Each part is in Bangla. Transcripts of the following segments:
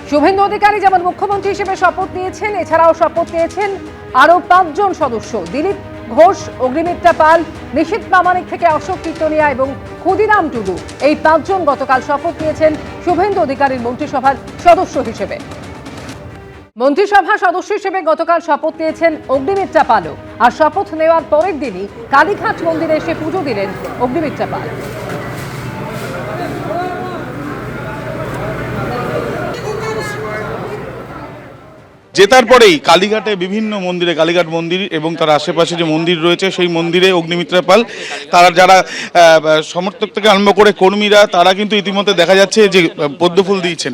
শুভেন্দু অধিকারী যেমন মুখ্যমন্ত্রী হিসেবে শপথ নিয়েছেন, এছাড়াও শপথ নিয়েছেন আরো 5 জন সদস্য। দিলীপ ঘোষ, অগ্নিমিত্রা পাল, নিশীথ প্রামাণিক থেকে অশোক কীর্তনিয়া এবং ক্ষুদিরাম টুডু, এই 5 জন গতকাল শপথ নিয়েছেন শুভেন্দু অধিকারীর মন্ত্রিসভার সদস্য হিসেবে। মন্ত্রিসভা সদস্য হিসেবে গতকাল শপথ নিয়েছেন অগ্নিমিত্রা পালও। আর শপথ নেওয়ার পরের দিনই কালীঘাট মন্দিরে এসে পুজো দিলেন অগ্নিমিত্রা পাল। জেতার পরেই কালীঘাটে বিভিন্ন মন্দিরে, কালীঘাট মন্দির এবং তার আশেপাশে যে মন্দির রয়েছে সেই মন্দিরে অগ্নিমিত্রা পাল, তারা যারা সমর্থক থেকে আরম্ভ করে কর্মীরা, তারা কিন্তু ইতিমধ্যে দেখা যাচ্ছে যে পদ্মফুল দিয়েছেন।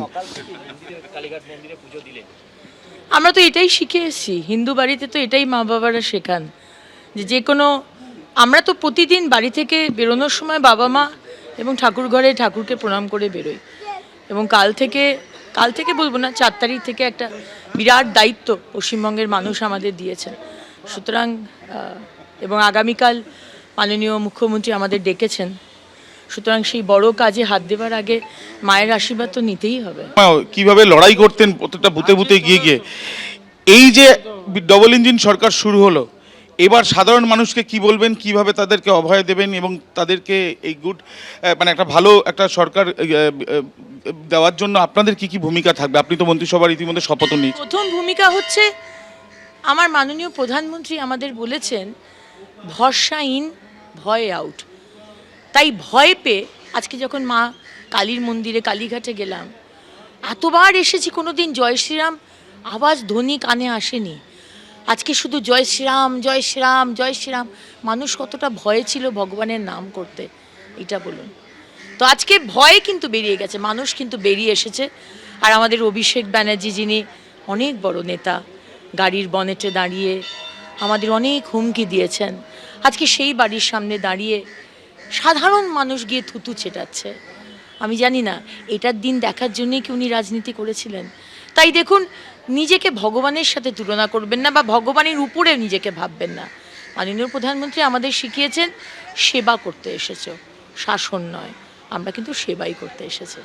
আমরা তো এটাই শিখে এসেছি, হিন্দু বাড়িতে তো এটাই মা বাবারা শেখান যে কোনো, আমরা তো প্রতিদিন বাড়ি থেকে বেরোনোর সময় বাবা মা এবং ঠাকুর ঘরে ঠাকুরকে প্রণাম করে বেরোই। এবং কাল থেকে বলবো না, 4 তারিখ থেকে একটা বিরাট দায়িত্ব পশ্চিমবঙ্গের মানুষ আমাদের দিয়েছেন। সুতরাং এবং আগামীকাল মাননীয় মুখ্যমন্ত্রী আমাদের ডেকেছেন, সুতরাং সেই বড় কাজে হাত দেওয়ার আগে মায়ের আশীর্বাদ তো নিতেই হবে। কিভাবে লড়াই করতেন প্রত্যেকটা বুথে বুথে গিয়ে এই যে ডবল ইঞ্জিন সরকার শুরু হলো, এবার সাধারণ মানুষকে কি বলবেন, কিভাবে তাদেরকে অভয় দেবেন এবং তাদেরকে এই গুড মানে একটা ভালো একটা সরকার দেওয়ার জন্য আপনাদের কি কি ভূমিকা থাকবে? আপনি তো মন্ত্রিসভার ইতিমধ্যে শপথ নিয়েছেন। প্রথম ভূমিকা হচ্ছে, আমার মাননীয় প্রধানমন্ত্রী আমাদের বলেছেন ভরসা ইন, ভয় আউট। তাই ভয় পেয়ে আজকে যখন মা কালীর মন্দিরে কালীঘাটে গেলাম, এতবার এসেছি, কোনোদিন জয় শ্রীরাম আওয়াজ ধ্বনি কানে আসেনি। আজকে শুধু জয় শ্রীরাম, জয় শ্রীরাম, জয় শ্রীরাম। মানুষ কতটা ভয়ে ছিল ভগবানের নাম করতে, এটা বলুন। তো আজকে ভয় কিন্তু বেরিয়ে গেছে, মানুষ কিন্তু বেরিয়ে এসেছে। আর আমাদের অভিষেক ব্যানার্জি, যিনি অনেক বড় নেতা, গাড়ির বনেটে দাঁড়িয়ে আমাদের অনেক হুমকি দিয়েছেন, আজকে সেই বাড়ির সামনে দাঁড়িয়ে সাধারণ মানুষ গিয়ে থুতু ছেটাচ্ছে। আমি জানি না এটার দিন দেখার জন্যই কি উনি রাজনীতি করেছিলেন। তাই দেখুন, নিজেকে ভগবানের সাথে তুলনা করবেন না বা ভগবানের উপরে নিজেকে ভাববেন না। মাননীয় প্রধানমন্ত্রী আমাদের শিখিয়েছেন সেবা করতে এসেছো, শাসন নয়। আমরা কিন্তু সেবাই করতে এসেছি।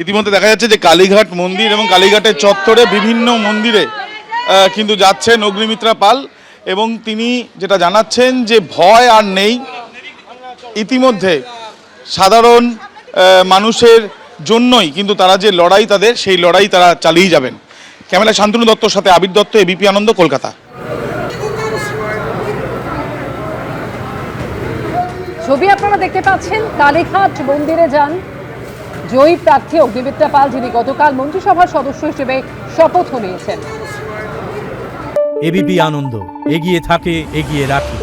ইতিমধ্যে দেখা যাচ্ছে যে কালীঘাট মন্দির এবং কালীঘাটের চত্বরে বিভিন্ন মন্দিরে কিন্তু যাচ্ছেন অগ্নিমিত্রা পাল এবং তিনি যেটা জানাচ্ছেন যে ভয় আর নেই। ইতিমধ্যে সাধারণ মানুষের জন্যই কিন্তু তারা যে লড়াই, তাদের সেই লড়াই তারা চালিয়ে যাবেন। ক্যামেরা শান্তনু দত্তর সাথে আবির দত্ত, এবিপি আনন্দ, কলকাতা। ছবি আপনারা দেখতে পাচ্ছেন, কালীঘাট মন্দিরে যান জয়ী প্রার্থী অগ্নিমিত্রা পাল, যিনি গতকাল মন্ত্রিসভার সদস্য হিসেবে শপথ নিয়েছেন। এবিপি আনন্দ, এগিয়ে থাকে, এগিয়ে রাখে।